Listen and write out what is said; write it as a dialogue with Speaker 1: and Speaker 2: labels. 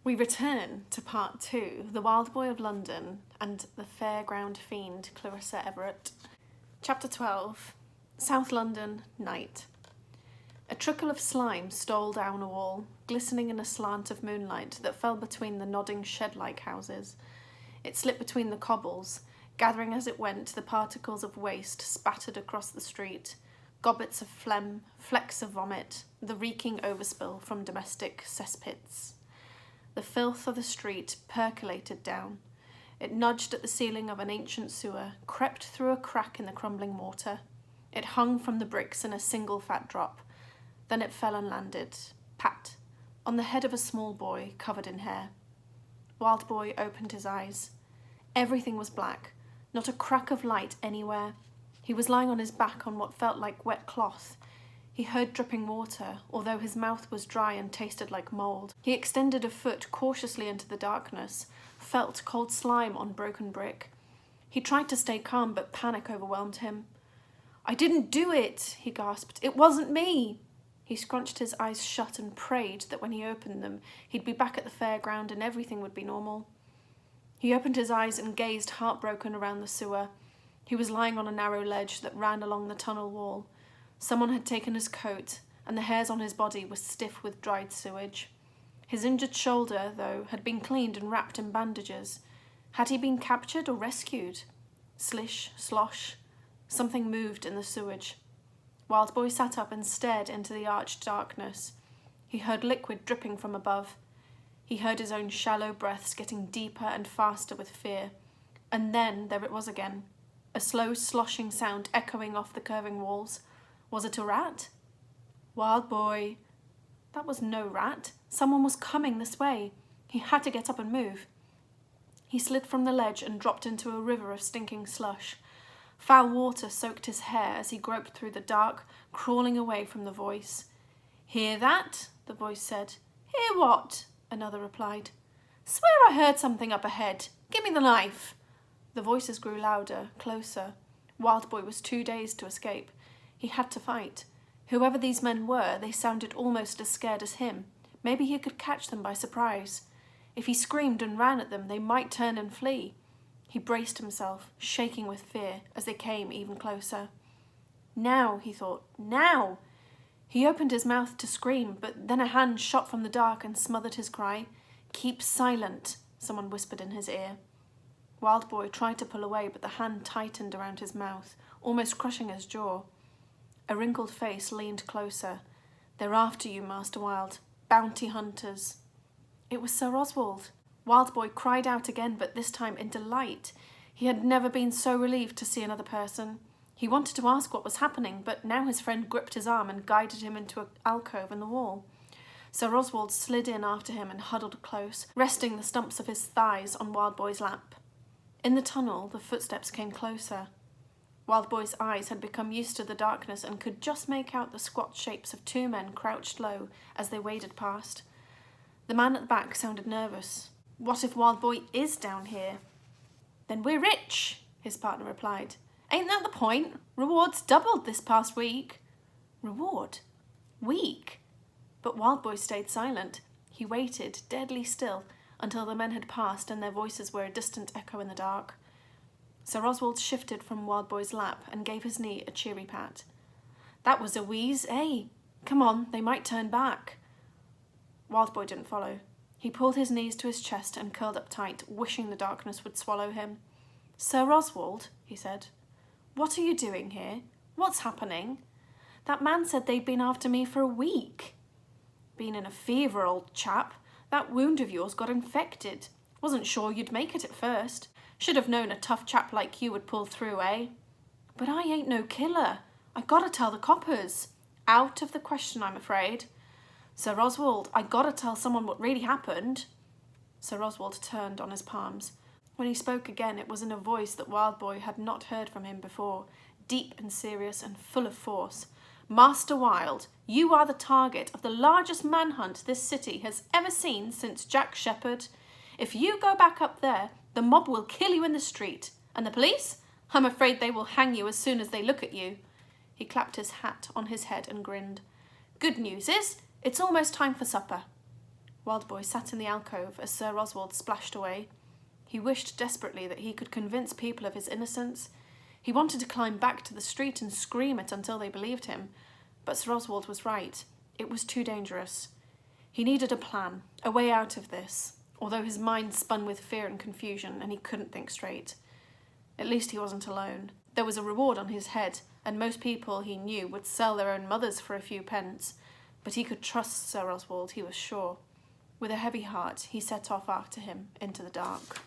Speaker 1: We return to part 2, The Wild Boy of London and the Fairground Fiend, Clarissa Everett. Chapter 12, South London, Night. A trickle of slime stole down a wall, glistening in a slant of moonlight that fell between the nodding shed-like houses. It slipped between the cobbles, gathering as it went the particles of waste spattered across the street, gobbets of phlegm, flecks of vomit, the reeking overspill from domestic cesspits. The filth of the street percolated down. It nudged at the ceiling of an ancient sewer, crept through a crack in the crumbling mortar. It hung from the bricks in a single fat drop. Then it fell and landed, pat, on the head of a small boy covered in hair. Wild Boy opened his eyes. Everything was black, not a crack of light anywhere. He was lying on his back on what felt like wet cloth. He heard dripping water, although his mouth was dry and tasted like mould. He extended a foot cautiously into the darkness, felt cold slime on broken brick. He tried to stay calm, but panic overwhelmed him. "I didn't do it," he gasped. "It wasn't me." He scrunched his eyes shut and prayed that when he opened them, he'd be back at the fairground and everything would be normal. He opened his eyes and gazed heartbroken around the sewer. He was lying on a narrow ledge that ran along the tunnel wall. Someone had taken his coat, and the hairs on his body were stiff with dried sewage. His injured shoulder, though, had been cleaned and wrapped in bandages. Had he been captured or rescued? Slish, slosh. Something moved in the sewage. Wild Boy sat up and stared into the arched darkness. He heard liquid dripping from above. He heard his own shallow breaths getting deeper and faster with fear. And then there it was again, a slow sloshing sound echoing off the curving walls. Was it a rat? Wild Boy. That was no rat. Someone was coming this way. He had to get up and move. He slid from the ledge and dropped into a river of stinking slush. Foul water soaked his hair as he groped through the dark, crawling away from the voice. "Hear that?" the voice said. "Hear what?" another replied. "Swear I heard something up ahead. Give me the knife." The voices grew louder, closer. Wild Boy was too dazed to escape. He had to fight. Whoever these men were, they sounded almost as scared as him. Maybe he could catch them by surprise. If he screamed and ran at them, they might turn and flee. He braced himself, shaking with fear, as they came even closer. Now, he thought, now! He opened his mouth to scream, but then a hand shot from the dark and smothered his cry. "Keep silent," someone whispered in his ear. Wild Boy tried to pull away, but the hand tightened around his mouth, almost crushing his jaw. A wrinkled face leaned closer. "They're after you, Master Wild. Bounty hunters." It was Sir Oswald. Wild Boy cried out again, but this time in delight. He had never been so relieved to see another person. He wanted to ask what was happening, but now his friend gripped his arm and guided him into an alcove in the wall. Sir Oswald slid in after him and huddled close, resting the stumps of his thighs on Wild Boy's lap. In the tunnel, the footsteps came closer. Wild Boy's eyes had become used to the darkness and could just make out the squat shapes of two men crouched low as they waded past. The man at the back sounded nervous. What if Wild Boy is down here? "Then we're rich," his partner replied. "Ain't that the point? Rewards doubled this past week." Reward? Week? But Wild Boy stayed silent. He waited, deadly still, until the men had passed and their voices were a distant echo in the dark. Sir Oswald shifted from Wild Boy's lap and gave his knee a cheery pat. "That was a wheeze, eh? Come on, they might turn back." Wild Boy didn't follow. He pulled his knees to his chest and curled up tight, wishing the darkness would swallow him. "Sir Oswald," he said, "what are you doing here? What's happening? That man said they'd been after me for a week." "Been in a fever, old chap. That wound of yours got infected. Wasn't sure you'd make it at first. Should have known a tough chap like you would pull through, eh?" "But I ain't no killer. I gotta tell the coppers." "Out of the question, I'm afraid." "Sir Oswald, I gotta tell someone what really happened." Sir Oswald turned on his palms. When he spoke again, it was in a voice that Wild Boy had not heard from him before, deep and serious and full of force. "Master Wild, you are the target of the largest manhunt this city has ever seen since Jack Sheppard. If you go back up there, the mob will kill you in the street. And the police? I'm afraid they will hang you as soon as they look at you." He clapped his hat on his head and grinned. "Good news is, it's almost time for supper." Wildboy sat in the alcove as Sir Oswald splashed away. He wished desperately that he could convince people of his innocence. He wanted to climb back to the street and scream it until they believed him. But Sir Oswald was right. It was too dangerous. He needed a plan, a way out of this, although his mind spun with fear and confusion and he couldn't think straight. At least he wasn't alone. There was a reward on his head, and most people he knew would sell their own mothers for a few pence. But he could trust Sir Oswald, he was sure. With a heavy heart, he set off after him into the dark.